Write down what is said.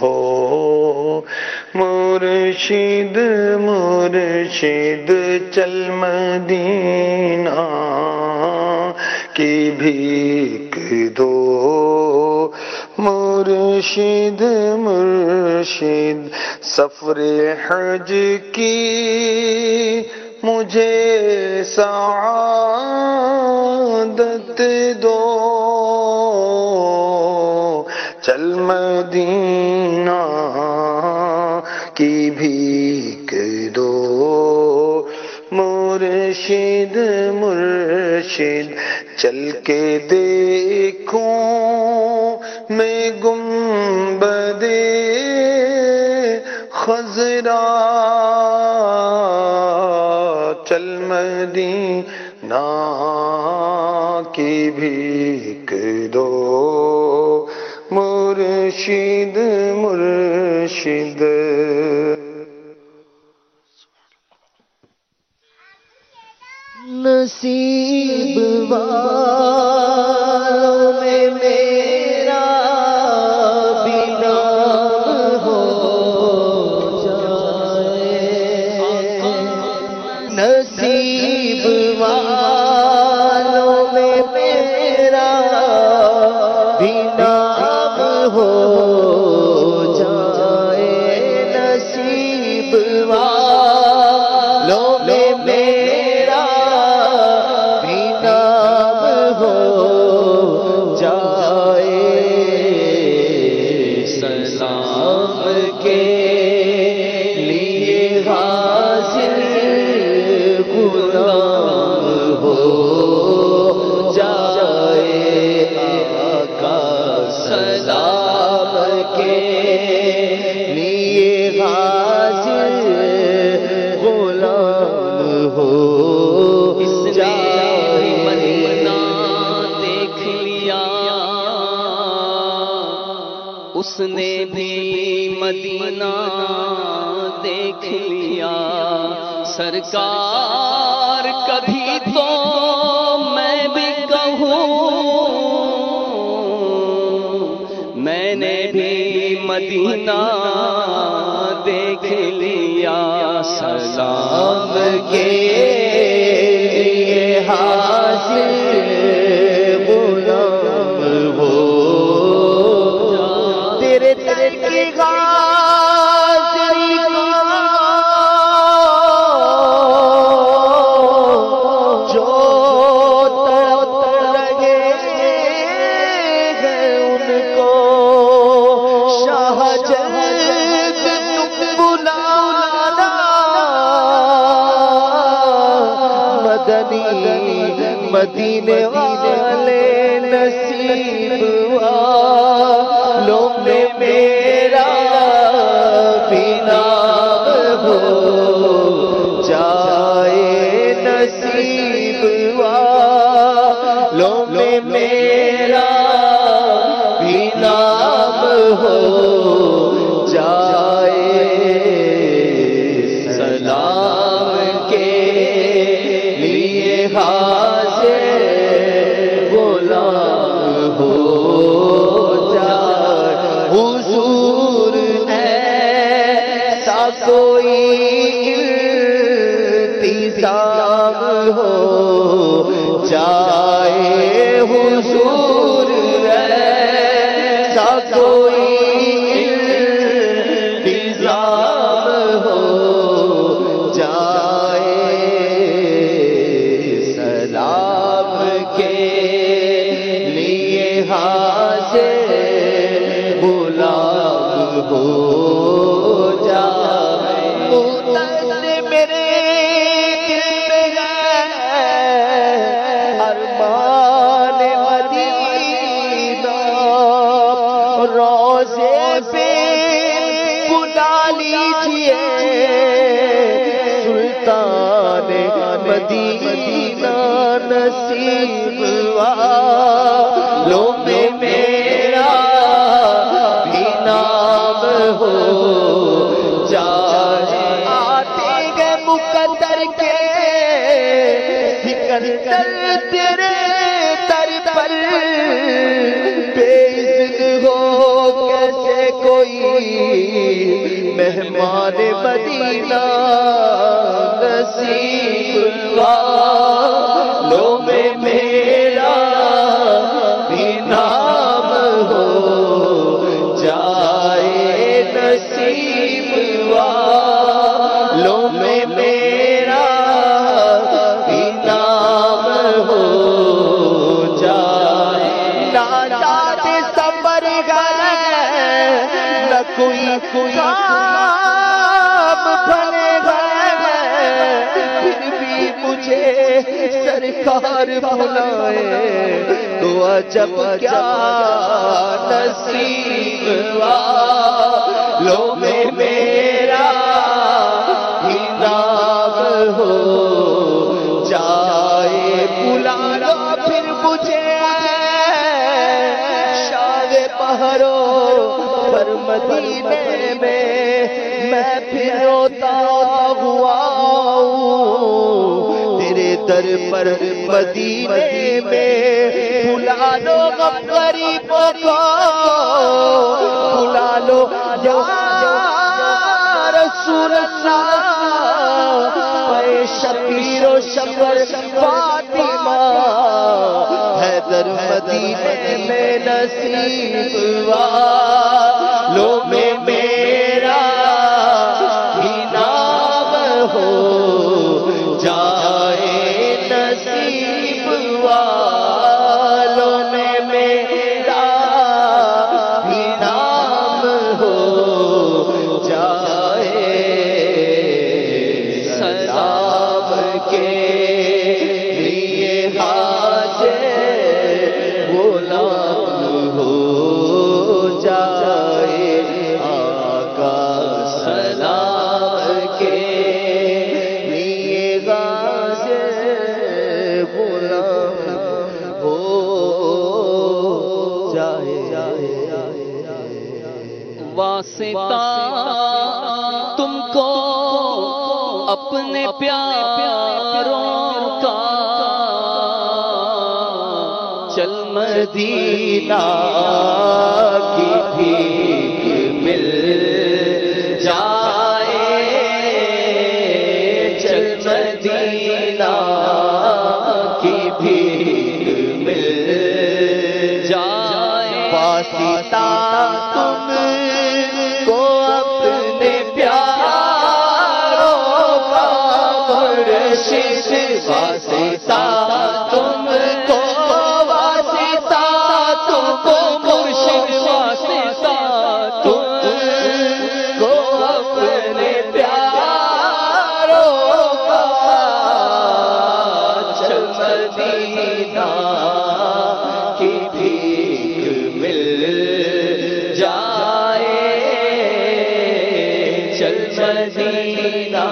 ہو مرشد مرشد چل مدینہ کی بھیک دو مرشد مرشد سفر حج کی مجھے سعادت دو چل مدینہ کی بھیک دو مرشد مرشد چل کے دیکھوں میں گنبد خضرا چل مدینہ کی بھیک دو مرشد مرشد نصیب والوں میں میرا بھی نام ہو جائے نصیب والوں میں میرا بھی نام ہو جائے نصیب والوں میں میرا بھی نام ہو جائے سلام کے لیے حاضر غلام ہو جائے آقا سلام کے لیے حاضر غلام ہو جائے مدینہ دیکھ لیا اس نے بھی مدینہ دیکھ لیا سرکار کبھی تو میں بھی کہوں میں نے بھی مدینہ دیکھ لیا سلام کے لیے حاضر غلام ہو تیرے در کی حاضری کو جو تڑپ رہے ہیں ان کو شاہ جلد بلانا مدینے والے نصیب والوں میں میرا بھی نام ہو جائے نصیب والوں میں میرا بھی نام ہو جائے سلام کے لیے حاضر غلام ہو جائے حضور ایسا کوئی التزام ہو جائے حضور ایسا کوئی التزام ہو جائے سلام کے لیے حاضر غلام ہو جائے میرے دل میں ہے ارمان مدینہ روضے پہ بلا لیجیے سلطان مدینہ نصیب والوں میں میرا بھی نام ہو جائے آتے گئے مقدر کے سکندر تیرے در پر بے اذن ہو کیسے کو کوئی مہمان مدینہ نصیب والوں میں میرا بھی نام ہو جائے، نصیب والوں میں میرا بھی نام ہو جائے۔ ناجات سفر گئے نہ کوئی کام بنے گئے، پھر بھی مجھے سرکار بلائے تو عجب کیا نصیب والوں میں میرا بھی نام ہو جائے۔ بلا لو پھر مجھے شاہ پہرو پر مدینے میں پھر روتا ہوا تیرے در پر مدینے میں۔ بلا لو غم غریبوں کو، بلا لو یا رسول اللہ، اے شبیر و شبر فاطمہ حیدر مدینے میں نصیب والوں میں میرا بھی نام ہو جائے، نصیب والوں میں میرا بھی نام ہو جائے۔ سلام کے لیے حاضر غلام ہو جائے، آقا سلام کے لیے حاضر غلام ہو جائے۔ واسطہ تم کو اپنے پیاروں کا، چل مدینہ کی بھیک مل جائے، چل مدینہ کی بھیک مل جائے۔ واسطہ تم کو اپنے پیاروں کا مرشد، واسطہ تم کو، واسطہ تم کو مرشد، واسطہ تم کو اپنے پیاروں کا، چل مدینہ کی بھیک مل جائے، چل مدینہ